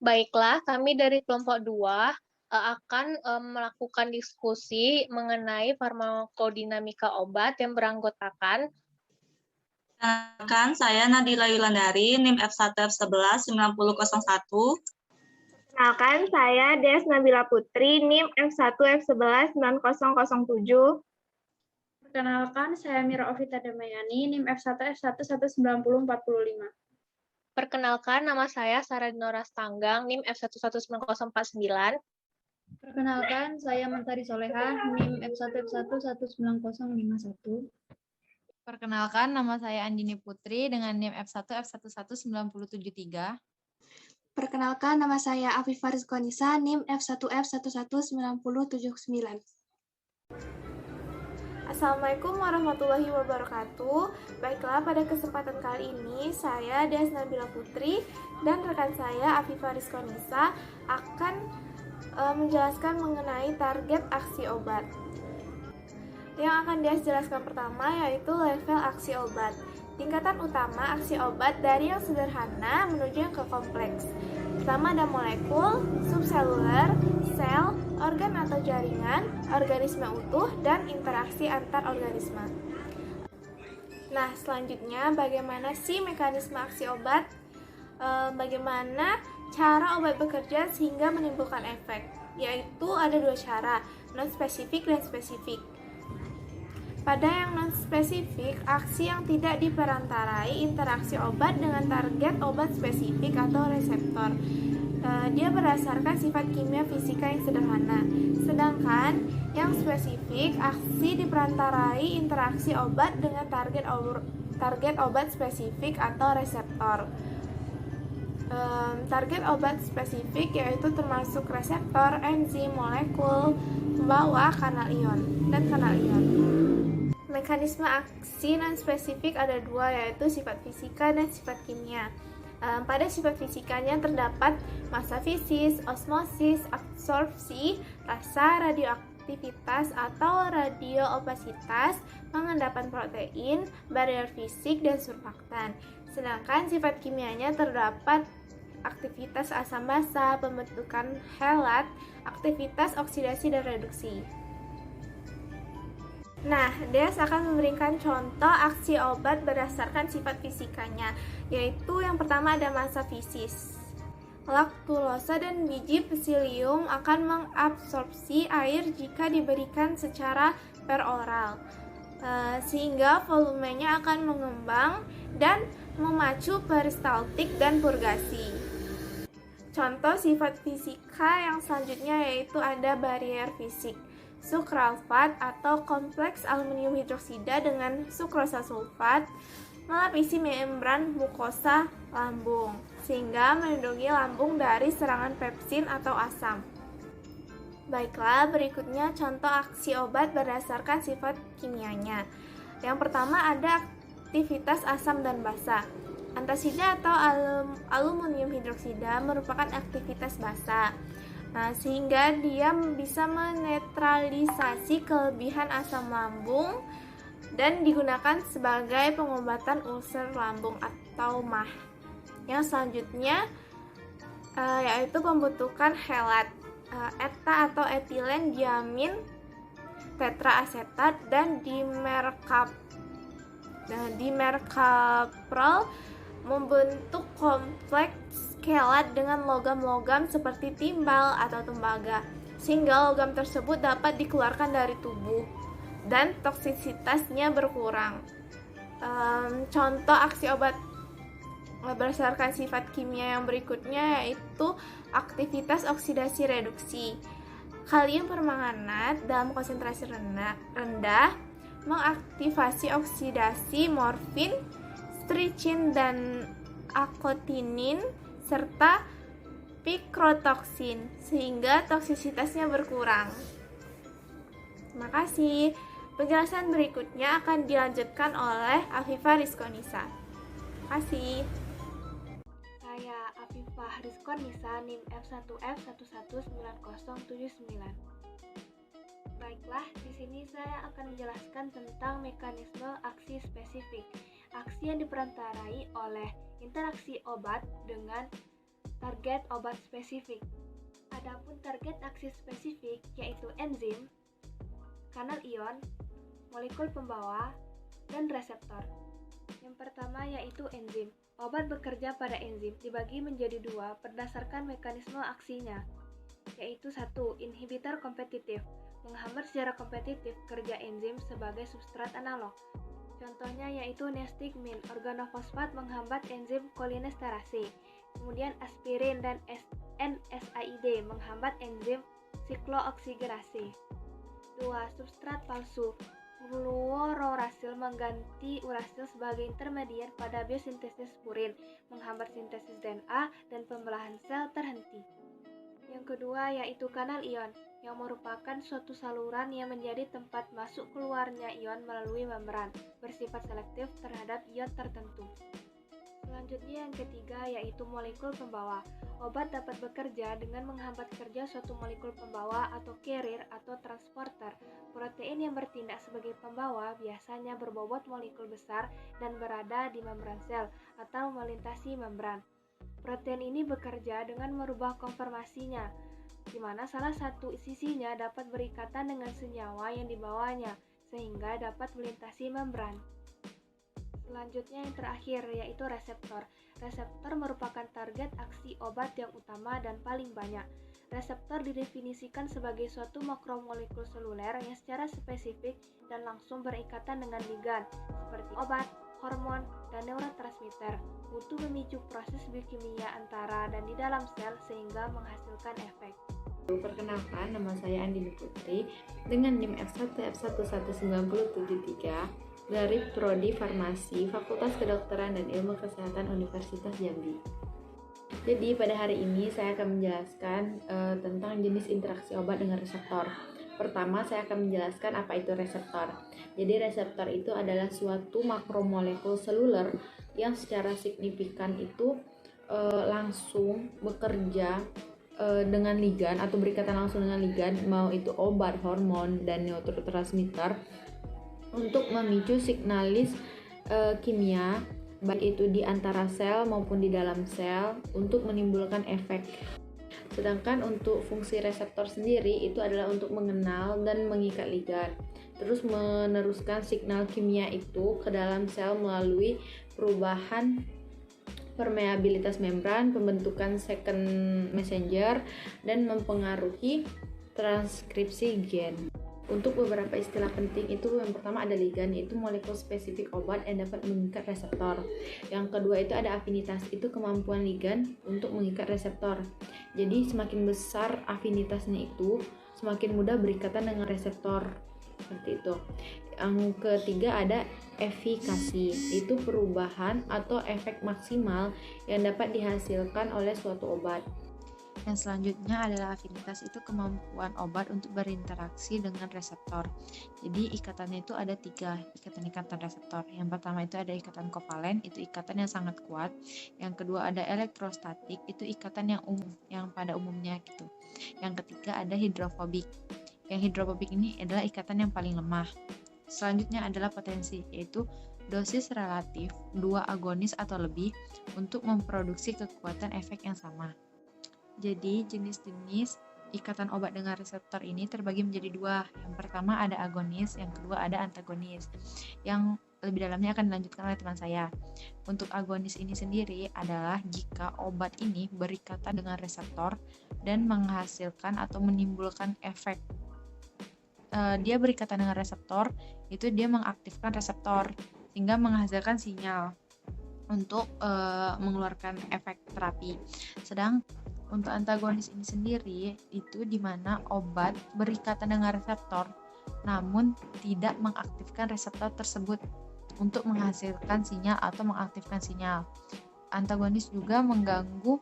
Baiklah, kami dari kelompok 2 akan, melakukan diskusi mengenai farmakodinamika obat yang beranggotakan. Perkenalkan, saya Nadila Yulandari, NIM F1F11 9001. Perkenalkan, saya Des Nabila Putri, NIM F1F11 9007. Perkenalkan, saya Mira Ovita Damayani, NIM F1 F1 19045. Perkenalkan, nama saya Sarah Dinora Stanggang, NIM F11949. Perkenalkan, saya Mentari Soleha, NIM F1 F1 19051. Perkenalkan, nama saya Andini Putri dengan NIM F1 F11973. Perkenalkan, nama saya Afifah Rizkonisa, NIM F1F11979. Assalamualaikum warahmatullahi wabarakatuh. Baiklah, pada kesempatan kali ini saya Des Nabila Putri dan rekan saya Afifah Rizkonisa akan menjelaskan mengenai target aksi obat. Yang akan Des jelaskan pertama yaitu level aksi obat. Tingkatan utama aksi obat dari yang sederhana menuju yang ke kompleks. Pertama ada molekul, subseluler, sel, organ atau jaringan, organisme utuh, dan interaksi antar organisme. Nah, selanjutnya bagaimana sih mekanisme aksi obat? Bagaimana cara obat bekerja sehingga menimbulkan efek? Yaitu ada dua cara, non-spesifik dan spesifik. Pada yang non-spesifik, aksi yang tidak diperantarai interaksi obat dengan target obat spesifik atau reseptor. Dia berdasarkan sifat kimia fisika yang sederhana. Sedangkan yang spesifik, aksi diperantarai interaksi obat dengan target obat spesifik atau reseptor. Target obat spesifik yaitu termasuk reseptor, enzim, molekul, pembawa, kanal ion, dan kanal ion. Mekanisme aksi non-spesifik ada dua, yaitu sifat fisika dan sifat kimia. Pada sifat fisikanya terdapat massa fisis, osmosis, absorpsi, rasa, radioaktivitas atau radioopasitas, pengendapan protein, barrier fisik, dan surfaktan. Sedangkan sifat kimianya terdapat aktivitas asam basa, pembentukan helat, aktivitas oksidasi dan reduksi. Nah, Des akan memberikan contoh aksi obat berdasarkan sifat fisikanya, yaitu yang pertama ada massa fisis. Laktulosa dan biji psilium akan mengabsorpsi air jika diberikan secara peroral, sehingga volumenya akan mengembang dan memacu peristaltik dan purgasi. Contoh sifat fisika yang selanjutnya yaitu ada barrier fisik. Sukralfat atau kompleks aluminium hidroksida dengan sukrosa sulfat melapisi membran mukosa lambung sehingga melindungi lambung dari serangan pepsin atau asam. Baiklah, berikutnya contoh aksi obat berdasarkan sifat kimianya. Yang pertama ada aktivitas asam dan basa. Antasida atau aluminium hidroksida merupakan aktivitas basa. Nah, sehingga dia bisa menetralisasi kelebihan asam lambung dan digunakan sebagai pengobatan ulcer lambung atau MAH. Yang selanjutnya yaitu pembentukan helat, eta atau etilen diamin tetraasetat dan dimercaprol membentuk kompleks kelat dengan logam-logam seperti timbal atau tembaga, sehingga logam tersebut dapat dikeluarkan dari tubuh dan toksisitasnya berkurang. Contoh aksi obat berdasarkan sifat kimia yang berikutnya yaitu aktivitas oksidasi reduksi. Kalium permanganat dalam konsentrasi rendah mengaktifasi oksidasi morfin, stricin dan akotinin serta pikrotoksin sehingga toksisitasnya berkurang. Terima kasih. Penjelasan berikutnya akan dilanjutkan oleh Afifah Rizkonisa. Terima kasih. Saya Afifah Rizkonisa, NIM F1F11979. Baiklah, di sini saya akan menjelaskan tentang mekanisme aksi spesifik. Aksi yang diperantarai oleh interaksi obat dengan target obat spesifik. Adapun target aksi spesifik yaitu enzim, kanal ion, molekul pembawa, dan reseptor. Yang pertama yaitu enzim. Obat bekerja pada enzim dibagi menjadi dua berdasarkan mekanisme aksinya, yaitu 1. Inhibitor kompetitif, menghambat secara kompetitif kerja enzim sebagai substrat analog. Contohnya yaitu nestigmin, organofosfat menghambat enzim kolinesterase. Kemudian aspirin dan NSAID menghambat enzim siklooksigenase. 2. Substrat palsu, fluorourasil mengganti urasil sebagai intermediat pada biosintesis purin, menghambat sintesis DNA dan pembelahan sel terhenti. Yang kedua yaitu kanal ion, yang merupakan suatu saluran yang menjadi tempat masuk keluarnya ion melalui membran, bersifat selektif terhadap ion tertentu. Selanjutnya yang ketiga yaitu molekul pembawa. Obat dapat bekerja dengan menghambat kerja suatu molekul pembawa atau carrier atau transporter. Protein yang bertindak sebagai pembawa biasanya berbobot molekul besar dan berada di membran sel atau melintasi membran. Protein ini bekerja dengan merubah konformasinya, di mana salah satu sisinya dapat berikatan dengan senyawa yang dibawanya, sehingga dapat melintasi membran. Selanjutnya yang terakhir yaitu reseptor. Reseptor merupakan target aksi obat yang utama dan paling banyak. Reseptor didefinisikan sebagai suatu makromolekul seluler yang secara spesifik dan langsung berikatan dengan ligan, seperti obat, hormon, dan neurotransmitter, untuk memicu proses biokimia antara dan di dalam sel sehingga menghasilkan efek. Perkenalkan, nama saya Andini Putri dengan NIM F1 F11973 dari Prodi Farmasi Fakultas Kedokteran dan Ilmu Kesehatan Universitas Jambi. Jadi pada hari ini saya akan menjelaskan tentang jenis interaksi obat dengan reseptor. Pertama, saya akan menjelaskan apa itu reseptor. Jadi reseptor itu adalah suatu makromolekul seluler yang secara signifikan itu langsung bekerja dengan ligan atau berikatan langsung dengan ligan, mau itu obat, hormon, dan neurotransmitter, untuk memicu signalis kimia, baik itu di antara sel maupun di dalam sel, untuk menimbulkan efek. Sedangkan untuk fungsi reseptor sendiri itu adalah untuk mengenal dan mengikat ligan, terus meneruskan signal kimia itu ke dalam sel melalui perubahan permeabilitas membran, pembentukan second messenger, dan mempengaruhi transkripsi gen. Untuk beberapa istilah penting itu yang pertama ada ligan, yaitu molekul spesifik obat yang dapat mengikat reseptor. Yang kedua itu ada afinitas, itu kemampuan ligan untuk mengikat reseptor. Jadi semakin besar afinitasnya itu, semakin mudah berikatan dengan reseptor. Seperti itu. Yang ketiga ada efikasi, itu perubahan atau efek maksimal yang dapat dihasilkan oleh suatu obat. Yang selanjutnya adalah afinitas, itu kemampuan obat untuk berinteraksi dengan reseptor. Jadi ikatannya itu ada 3 ikatan reseptor. Yang pertama itu ada ikatan kovalen, itu ikatan yang sangat kuat. Yang kedua ada elektrostatik, itu ikatan yang umum, yang pada umumnya gitu. Yang ketiga ada hidrofobik. Yang hidrofobik ini adalah ikatan yang paling lemah. Selanjutnya adalah potensi, yaitu dosis relatif 2 agonis atau lebih untuk memproduksi kekuatan efek yang sama. Jadi jenis-jenis ikatan obat dengan reseptor ini terbagi menjadi 2. Yang pertama ada agonis, yang kedua ada antagonis. Yang lebih dalamnya akan dilanjutkan oleh teman saya. Untuk agonis ini sendiri adalah jika obat ini berikatan dengan reseptor dan menghasilkan atau menimbulkan efek. Dia berikatan dengan reseptor, itu dia mengaktifkan reseptor sehingga menghasilkan sinyal untuk mengeluarkan efek terapi. Sedang untuk antagonis ini sendiri itu di mana obat berikatan dengan reseptor namun tidak mengaktifkan reseptor tersebut untuk menghasilkan sinyal atau mengaktifkan sinyal. Antagonis juga mengganggu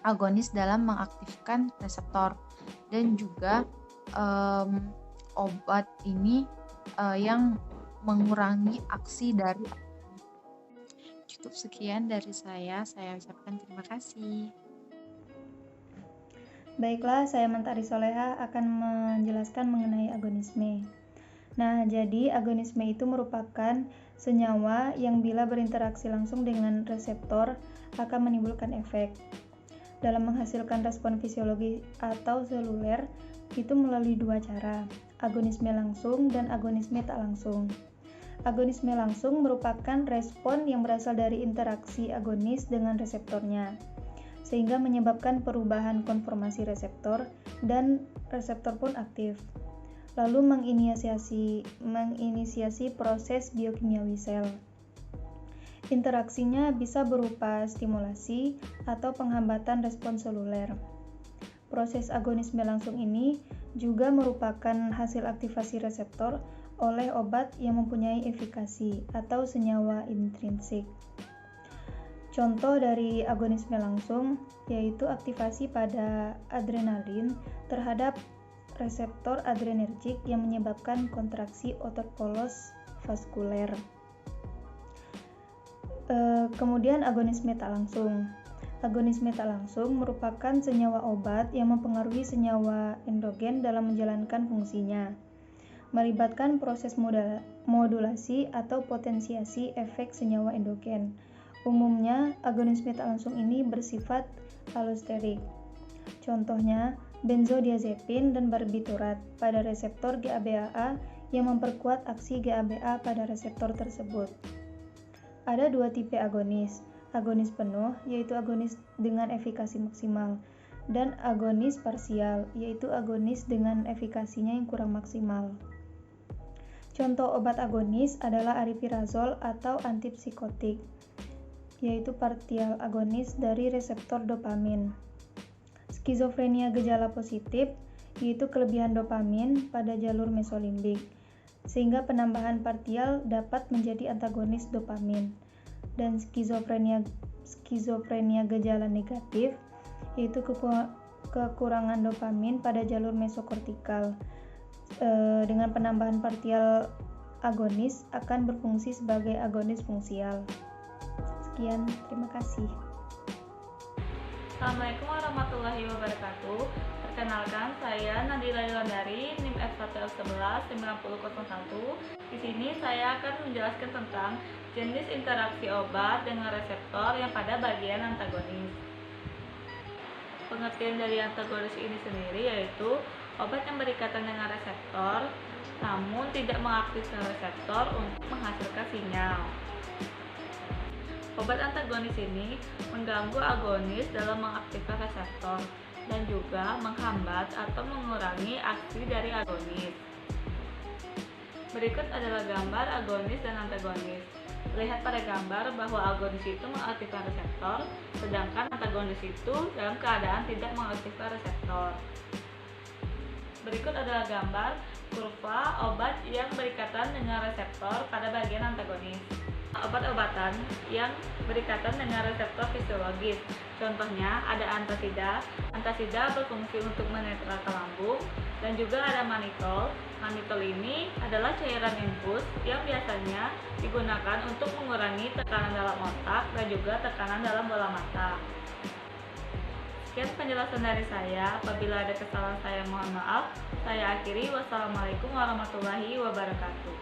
agonis dalam mengaktifkan reseptor, dan juga obat ini yang mengurangi aksi dari. Cukup sekian dari saya ucapkan terima kasih. Baiklah, saya Mentari Soleha akan menjelaskan mengenai agonisme. Nah, jadi agonisme itu merupakan senyawa yang bila berinteraksi langsung dengan reseptor akan menimbulkan efek. dalam menghasilkan respon fisiologi atau seluler itu melalui dua cara, agonisme langsung dan agonisme tak langsung. Agonisme langsung merupakan respon yang berasal dari interaksi agonis dengan reseptornya, sehingga menyebabkan perubahan konformasi reseptor dan reseptor pun aktif. Lalu menginisiasi proses biokimiawi sel. Interaksinya bisa berupa stimulasi atau penghambatan respons seluler. Proses agonisme langsung ini juga merupakan hasil aktivasi reseptor oleh obat yang mempunyai efikasi atau senyawa intrinsik. Contoh dari agonisme langsung yaitu aktivasi pada adrenalin terhadap reseptor adrenergik yang menyebabkan kontraksi otot polos vaskuler. Kemudian agonisme tak langsung. Agonisme tak langsung merupakan senyawa obat yang mempengaruhi senyawa endogen dalam menjalankan fungsinya, melibatkan proses modulasi atau potensiasi efek senyawa endogen. Umumnya, agonisme tak langsung ini bersifat allosterik. Contohnya, benzodiazepin dan barbiturat pada reseptor GABAA yang memperkuat aksi GABA pada reseptor tersebut. Ada dua tipe agonis. Agonis penuh, yaitu agonis dengan efikasi maksimal, dan agonis parsial, yaitu agonis dengan efikasinya yang kurang maksimal. Contoh obat agonis adalah aripiprazol atau antipsikotik, yaitu partial agonis dari reseptor dopamin. Skizofrenia gejala positif, yaitu kelebihan dopamin pada jalur mesolimbik, sehingga penambahan partial dapat menjadi antagonis dopamin. Dan skizofrenia gejala negatif, yaitu kekurangan dopamin pada jalur mesokortikal. Dengan penambahan partial agonis akan berfungsi sebagai agonis fungsial. Sekian, terima kasih. Assalamualaikum warahmatullahi wabarakatuh. Perkenalkan, saya Nadila Dilandari, NIM F1L11 9001. Di sini saya akan menjelaskan tentang jenis interaksi obat dengan reseptor yang pada bagian antagonis. Pengertian dari antagonis ini sendiri yaitu obat yang berikatan dengan reseptor namun tidak mengaktifkan reseptor untuk menghasilkan sinyal. Obat antagonis ini mengganggu agonis dalam mengaktifkan reseptor dan juga menghambat atau mengurangi aksi dari agonis. Berikut adalah gambar agonis dan antagonis. Lihat pada gambar bahwa agonis itu mengaktifkan reseptor, sedangkan antagonis itu dalam keadaan tidak mengaktifkan reseptor. Berikut adalah gambar kurva obat yang berikatan dengan reseptor pada bagian antagonis. Obat-obatan yang berikatan dengan reseptor fisiologis. Contohnya ada antasida. Antasida berfungsi untuk menetralkan lambung, dan juga ada manitol. Manitol ini adalah cairan infus yang biasanya digunakan untuk mengurangi tekanan dalam otak dan juga tekanan dalam bola mata. Sekian penjelasan dari saya. Apabila ada kesalahan saya mohon maaf. Saya akhiri. Wassalamualaikum warahmatullahi wabarakatuh.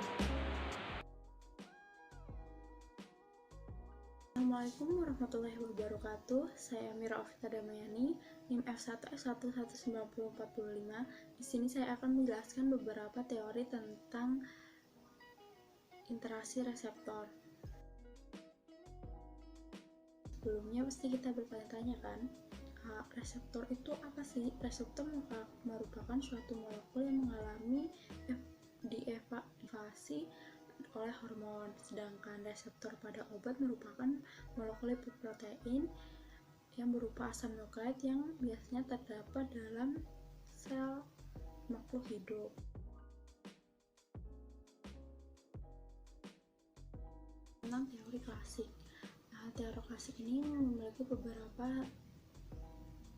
Assalamualaikum warahmatullahi wabarakatuh. Saya Mira Ovita Damayani, NIM F1S11945. Di sini saya akan menjelaskan beberapa teori tentang interaksi reseptor. Sebelumnya pasti kita bertanya-tanya kan, reseptor itu apa sih? Reseptor merupakan suatu molekul yang mengalami diaktifasi oleh hormon, sedangkan reseptor pada obat merupakan molekul lipoprotein yang berupa asam nukleik yang biasanya terdapat dalam sel makhluk hidup. Tentang teori klasik. Teori klasik ini memiliki beberapa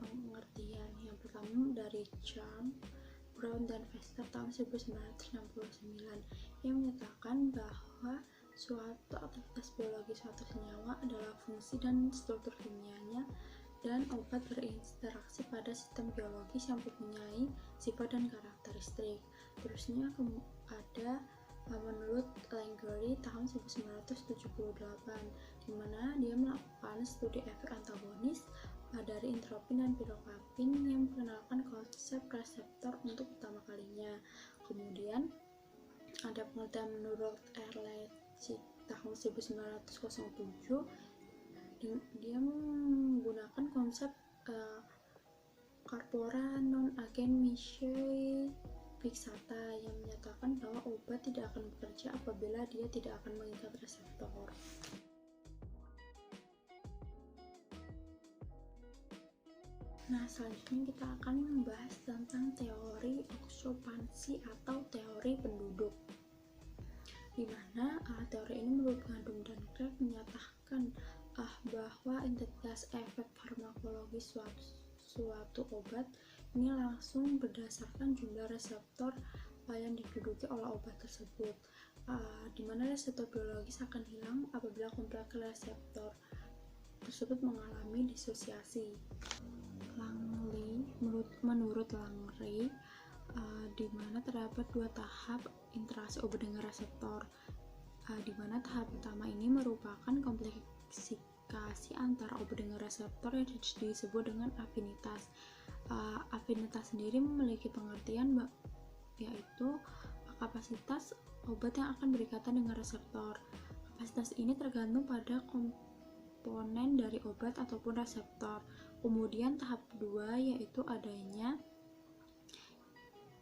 pengertian. Yang pertama dari Charm, Brown dan Vester tahun 1969 yang menyatakan bahwa suatu aktivitas biologi suatu senyawa adalah fungsi dan struktur kimianya, dan obat berinteraksi pada sistem biologis yang mempunyai sifat dan karakteristik. Terusnya ada menurut Langery tahun 1978, di mana dia melakukan merupakan studi efek antagonis dari entropin dan pirokapin yang memperkenalkan konsep reseptor untuk pertama kalinya. Kemudian ada penelitian menurut Ehrlich tahun 1907. Dia menggunakan konsep corpora non agent miscei fixata yang menyatakan bahwa obat tidak akan bekerja apabila dia tidak akan mengikat reseptor. Nah, selanjutnya kita akan membahas tentang teori oksupansi atau teori penduduk, di mana teori ini menurut Gandum dan Craig menyatakan bahwa identitas efek farmakologis suatu obat ini langsung berdasarkan jumlah reseptor yang diduduki oleh obat tersebut, di mana reseptor biologis akan hilang apabila kompleks reseptor tersebut mengalami disosiasi. Menurut Langley, di mana terdapat dua tahap interaksi obat dengan reseptor, di mana tahap pertama ini merupakan kompleksifikasi antara obat dengan reseptor yang disebut dengan afinitas. Afinitas sendiri memiliki pengertian yaitu kapasitas obat yang akan berikatan dengan reseptor. Kapasitas ini tergantung pada komponen dari obat ataupun reseptor. Kemudian tahap kedua yaitu adanya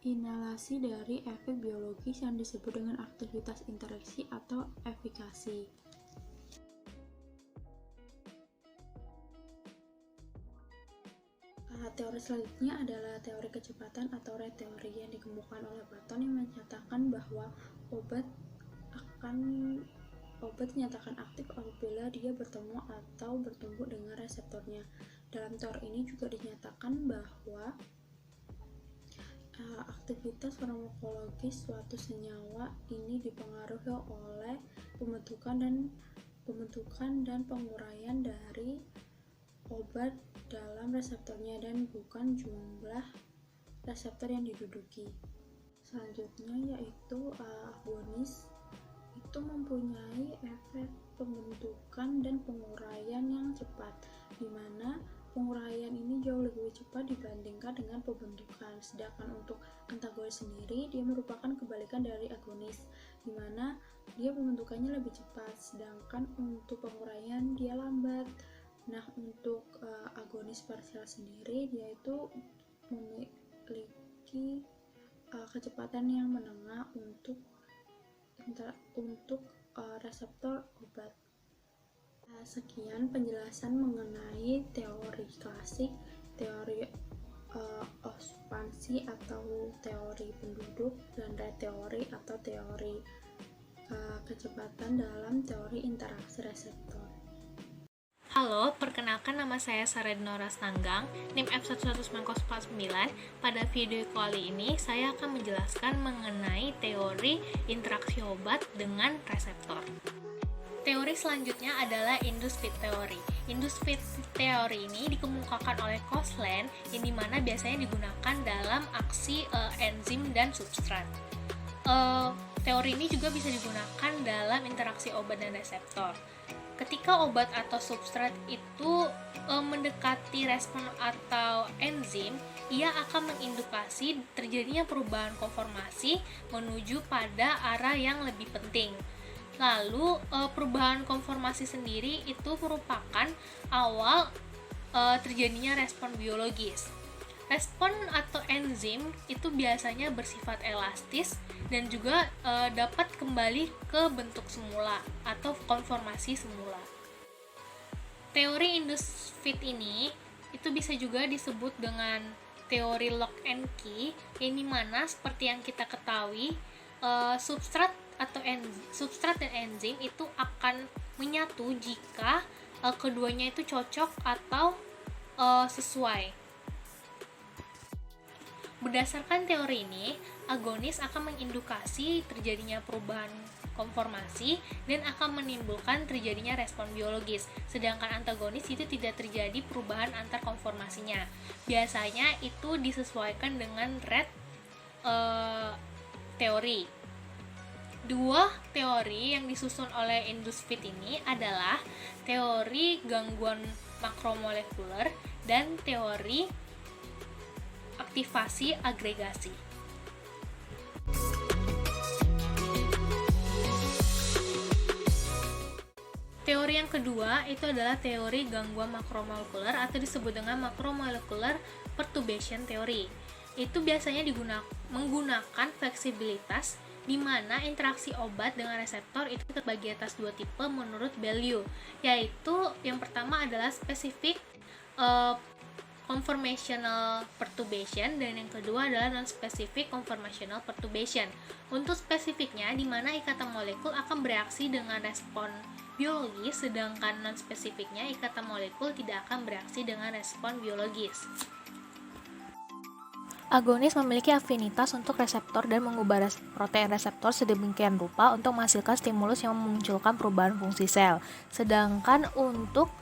inhalasi dari efek biologis yang disebut dengan aktivitas interaksi atau efikasi. Teori selanjutnya adalah teori kecepatan atau rate teori yang dikemukakan oleh Platon yang menyatakan bahwa obat dinyatakan aktif apabila dia bertemu atau bertumbuh dengan reseptornya. Dalam teori ini juga dinyatakan bahwa aktivitas farmakologis suatu senyawa ini dipengaruhi oleh pembentukan dan penguraian dari obat dalam reseptornya dan bukan jumlah reseptor yang diduduki. Selanjutnya yaitu agonis itu mempunyai efek pembentukan dan penguraian yang cepat, di mana penguraian ini jauh lebih cepat dibandingkan dengan pembentukan. Sedangkan untuk antagonis sendiri, dia merupakan kebalikan dari agonis, di mana dia pembentukannya lebih cepat, sedangkan untuk penguraian dia lambat. Nah, untuk agonis parsial sendiri, dia itu memiliki kecepatan yang menengah untuk reseptor obat. Sekian penjelasan mengenai teori klasik, teori oksupansi atau teori penduduk, dan teori atau teori kecepatan dalam teori interaksi reseptor. Halo, perkenalkan nama saya Saredno Rastanggang, NIM F11949. Pada video kali ini, saya akan menjelaskan mengenai teori interaksi obat dengan reseptor. Teori selanjutnya adalah induced feed theory. Induced feed theory ini dikemukakan oleh Kosland, yang dimana biasanya digunakan dalam aksi enzim dan substrat. Teori ini juga bisa digunakan dalam interaksi obat dan reseptor. Ketika obat atau substrat itu mendekati respon atau enzim, ia akan mengindukasi terjadinya perubahan konformasi menuju pada arah yang lebih penting. Lalu perubahan konformasi sendiri itu merupakan awal terjadinya respon biologis. Respon atau enzim itu biasanya bersifat elastis dan juga dapat kembali ke bentuk semula atau konformasi semula. Teori induced feed ini itu bisa juga disebut dengan teori lock and key, yang dimana seperti yang kita ketahui substrat dan enzim itu akan menyatu jika keduanya itu cocok atau sesuai. Berdasarkan teori ini, agonis akan mengindukasi terjadinya perubahan konformasi dan akan menimbulkan terjadinya respon biologis, sedangkan antagonis itu tidak terjadi perubahan antar konformasinya. Biasanya itu disesuaikan dengan rate teori. Dua teori yang disusun oleh Indusfit ini adalah teori gangguan makromolekuler dan teori aktivasi agregasi. Teori yang kedua itu adalah teori gangguan makromolekuler atau disebut dengan macromolecular perturbation theory. Itu biasanya menggunakan fleksibilitas di mana interaksi obat dengan reseptor itu terbagi atas dua tipe menurut value, yaitu yang pertama adalah specific conformational perturbation dan yang kedua adalah non-specific conformational perturbation. Untuk spesifiknya, di mana ikatan molekul akan bereaksi dengan respon biologis, sedangkan non-spesifiknya ikatan molekul tidak akan bereaksi dengan respon biologis. Agonis memiliki afinitas untuk reseptor dan mengubah protein reseptor sedemikian rupa untuk menghasilkan stimulus yang memunculkan perubahan fungsi sel. Sedangkan untuk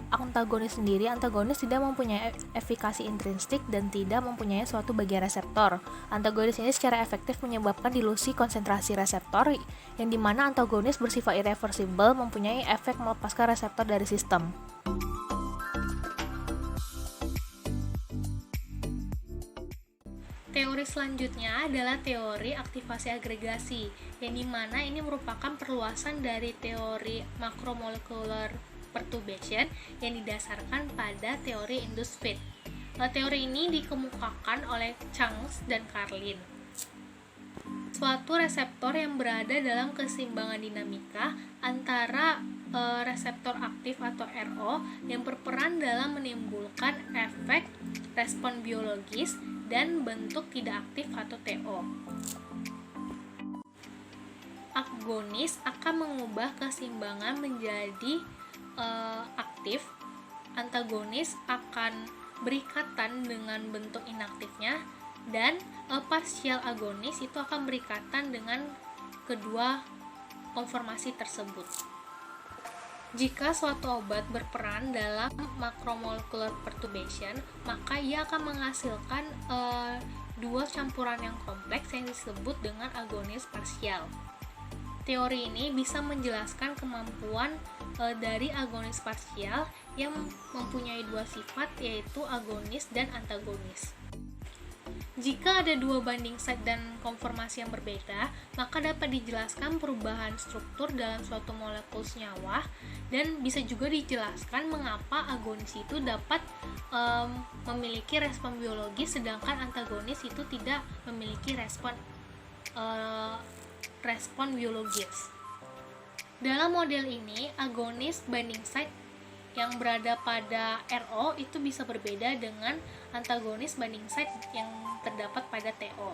antagonis sendiri, antagonis tidak mempunyai efikasi intrinsik dan tidak mempunyai suatu bagian reseptor. Antagonis ini secara efektif menyebabkan dilusi konsentrasi reseptor, yang dimana antagonis bersifat irreversibel mempunyai efek melepaskan reseptor dari sistem. Teori selanjutnya adalah teori aktivasi agregasi, yang dimana ini merupakan perluasan dari teori macromolecular perturbation yang didasarkan pada teori Indusfit. Teori ini dikemukakan oleh Chance dan Carlin. Suatu reseptor yang berada dalam keseimbangan dinamika antara reseptor aktif atau RO yang berperan dalam menimbulkan efek respon biologis dan bentuk tidak aktif atau TO. Agonis akan mengubah keseimbangan menjadi aktif, antagonis akan berikatan dengan bentuk inaktifnya, dan partial agonis itu akan berikatan dengan kedua konformasi tersebut. Jika suatu obat berperan dalam macromolecular perturbation, maka ia akan menghasilkan dua campuran yang kompleks yang disebut dengan agonis parsial. Teori ini bisa menjelaskan kemampuan dari agonis parsial yang mempunyai dua sifat, yaitu agonis dan antagonis. Jika ada dua binding site dan konformasi yang berbeda, maka dapat dijelaskan perubahan struktur dalam suatu molekul senyawa, dan bisa juga dijelaskan mengapa agonis itu dapat memiliki respon biologis, sedangkan antagonis itu tidak memiliki respon biologis. Dalam model ini, agonis binding site yang berada pada RO itu bisa berbeda dengan antagonis binding site yang terdapat pada TO.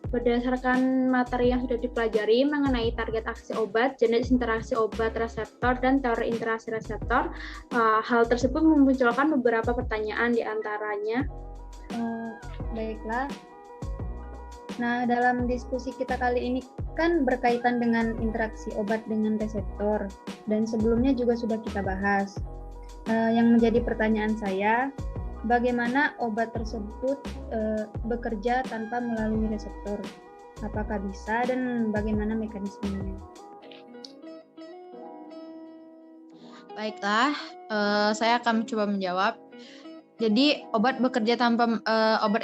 Berdasarkan materi yang sudah dipelajari mengenai target aksi obat, jenis interaksi obat reseptor, dan teori interaksi reseptor, hal tersebut memunculkan beberapa pertanyaan di antaranya. Baiklah. Nah, dalam diskusi kita kali ini kan berkaitan dengan interaksi obat dengan reseptor, dan sebelumnya juga sudah kita bahas. Yang menjadi pertanyaan saya, bagaimana obat tersebut bekerja tanpa melalui reseptor? Apakah bisa dan bagaimana mekanismenya? Baiklah, saya akan mencoba menjawab. Jadi obat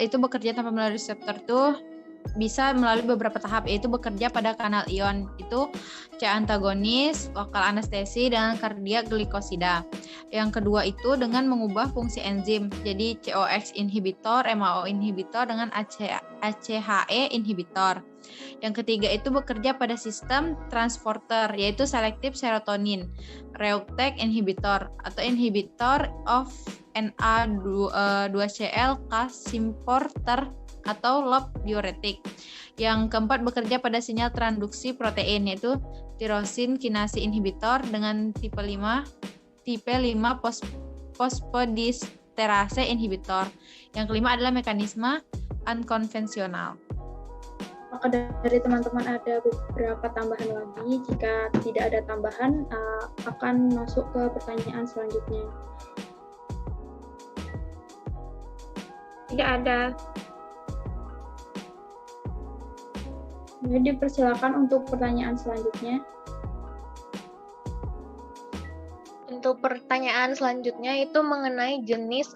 itu bekerja tanpa melalui reseptor tuh bisa melalui beberapa tahap, yaitu bekerja pada kanal ion, itu C antagonis, lokal anestesi, dan kardiak glikosida. Yang kedua itu dengan mengubah fungsi enzim, jadi COX inhibitor, MAO inhibitor, dengan ACHE inhibitor. Yang ketiga itu bekerja pada sistem transporter, yaitu selektif serotonin, reuptake inhibitor, atau inhibitor of NA2CL K-symporter atau loop diuretik. Yang keempat bekerja pada sinyal transduksi protein, yaitu tirosin kinase inhibitor dengan tipe 5 fosfodiesterase inhibitor. Yang kelima adalah mekanisme unkonvensional. Maka dari teman-teman ada beberapa tambahan lagi. Jika tidak ada tambahan, akan masuk ke pertanyaan selanjutnya. Tidak ada. Jadi dipersilakan untuk pertanyaan selanjutnya. Untuk pertanyaan selanjutnya itu mengenai jenis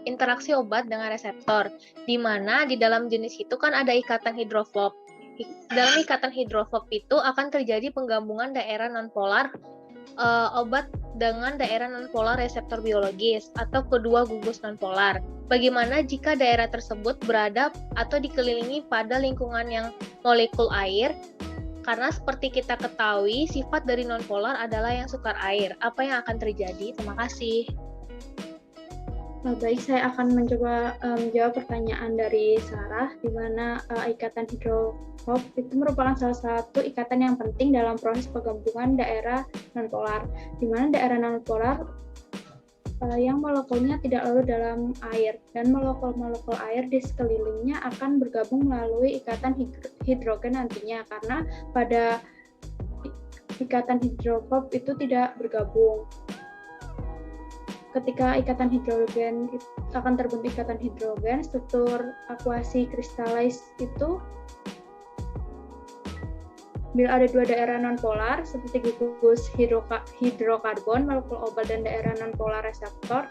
interaksi obat dengan reseptor, di mana di dalam jenis itu kan ada ikatan hidrofоб. Dalam ikatan hidrofób itu akan terjadi penggabungan daerah nonpolar obat dengan daerah nonpolar reseptor biologis atau kedua gugus nonpolar. Bagaimana jika daerah tersebut berada atau dikelilingi pada lingkungan yang molekul air? Karena seperti kita ketahui, sifat dari nonpolar adalah yang sukar air. Apa yang akan terjadi? Terima kasih. Baik, saya akan mencoba menjawab pertanyaan dari Sarah, di mana ikatan hidrofób itu merupakan salah satu ikatan yang penting dalam proses penggabungan daerah nonpolar, di mana daerah nonpolar yang molekulnya tidak larut dalam air, dan molekul-molekul air di sekelilingnya akan bergabung melalui ikatan hidrogen nantinya, karena pada ikatan hidrofób itu tidak bergabung. Ketika ikatan hidrogen akan terbentuk ikatan hidrogen, struktur akuasi kristalis itu bila ada dua daerah nonpolar seperti gugus hidrokarbon, molekul obat, dan daerah nonpolar reseptor,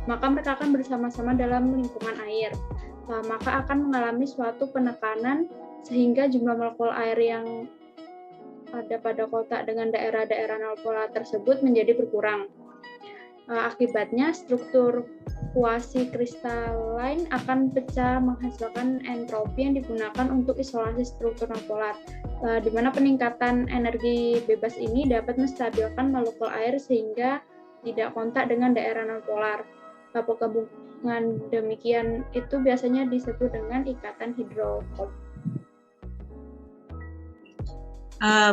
maka mereka akan bersama-sama dalam lingkungan air. Maka akan mengalami suatu penekanan sehingga jumlah molekul air yang ada pada kotak dengan daerah-daerah nonpolar tersebut menjadi berkurang. Akibatnya struktur kuasi kristalin akan pecah menghasilkan entropi yang digunakan untuk isolasi struktur nonpolar, di mana peningkatan energi bebas ini dapat menstabilkan molekul air sehingga tidak kontak dengan daerah nonpolar. Penggabungan demikian itu biasanya disebut dengan ikatan hidrofób.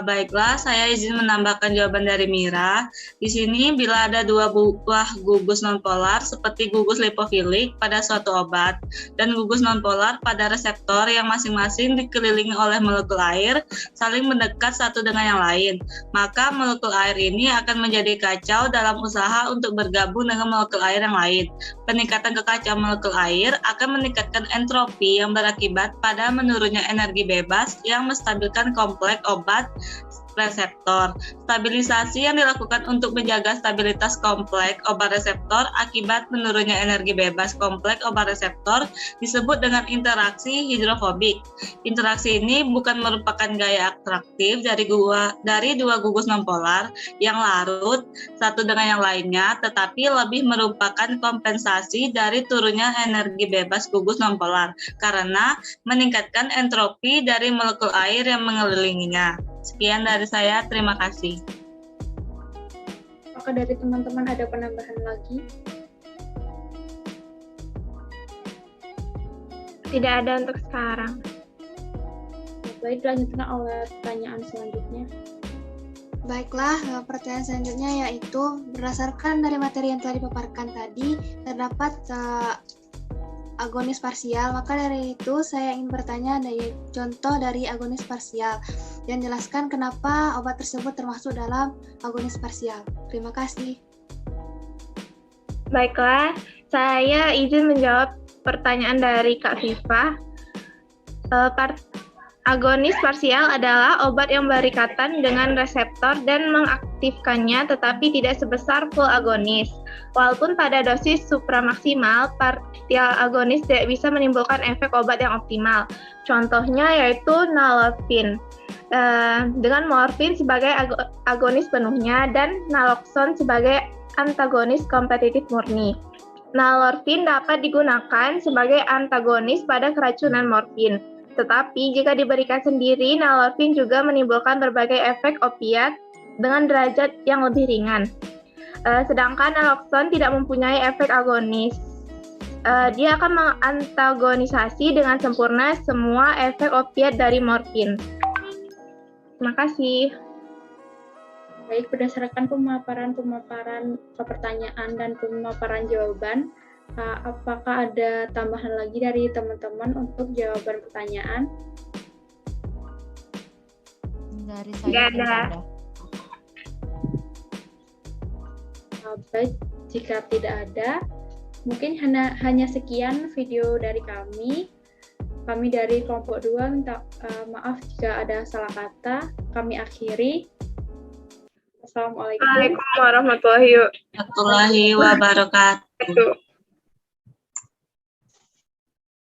Baiklah, saya izin menambahkan jawaban dari Mira. Di sini bila ada dua buah gugus nonpolar seperti gugus lipofilik pada suatu obat dan gugus nonpolar pada reseptor yang masing-masing dikelilingi oleh molekul air saling mendekat satu dengan yang lain, maka molekul air ini akan menjadi kacau dalam usaha untuk bergabung dengan molekul air yang lain. Peningkatan kekacauan molekul air akan meningkatkan entropi yang berakibat pada menurunnya energi bebas yang menstabilkan kompleks obat reseptor. Stabilisasi yang dilakukan untuk menjaga stabilitas kompleks obat reseptor akibat menurunnya energi bebas kompleks obat reseptor disebut dengan interaksi hidrofobik. Interaksi ini bukan merupakan gaya atraktif dari dua gugus nonpolar yang larut satu dengan yang lainnya, tetapi lebih merupakan kompensasi dari turunnya energi bebas gugus nonpolar karena meningkatkan entropi dari molekul air yang mengelilinginya. Sekian dari saya, terima kasih. Apakah dari teman-teman ada penambahan lagi? Tidak ada untuk sekarang. Baik, dilanjutkan oleh pertanyaan selanjutnya. Baiklah, pertanyaan selanjutnya yaitu berdasarkan dari materi yang telah dipaparkan tadi, terdapat agonis parsial, maka dari itu saya ingin bertanya dari contoh dari agonis parsial dan jelaskan kenapa obat tersebut termasuk dalam agonis parsial. Terima kasih. Baiklah, saya izin menjawab pertanyaan dari Kak Viva. Agonis parsial adalah obat yang berikatan dengan reseptor dan mengaktifkannya tetapi tidak sebesar full agonis. Walaupun pada dosis supramaksimal, partial agonis tidak bisa menimbulkan efek obat yang optimal. Contohnya yaitu nalorfin. Dengan morfin sebagai agonis penuhnya dan naloxon sebagai antagonis kompetitif murni. Nalorfin dapat digunakan sebagai antagonis pada keracunan morfin. Tetapi jika diberikan sendiri, nalorfin juga menimbulkan berbagai efek opiat dengan derajat yang lebih ringan. Sedangkan naloxon tidak mempunyai efek agonis. Dia akan mengantagonisasi dengan sempurna semua efek opiat dari morfin. Terima kasih. Baik, berdasarkan pemaparan pertanyaan dan pemaparan jawaban, apakah ada tambahan lagi dari teman-teman untuk jawaban pertanyaan? Dari saya tidak ada. Baik, jika tidak ada, mungkin hanya sekian video dari kami. Kami dari kelompok 2 minta maaf jika ada salah kata. Kami akhiri. Assalamualaikum Waalaikumsalam warahmatullahi warahmatullahi wabarakatuh.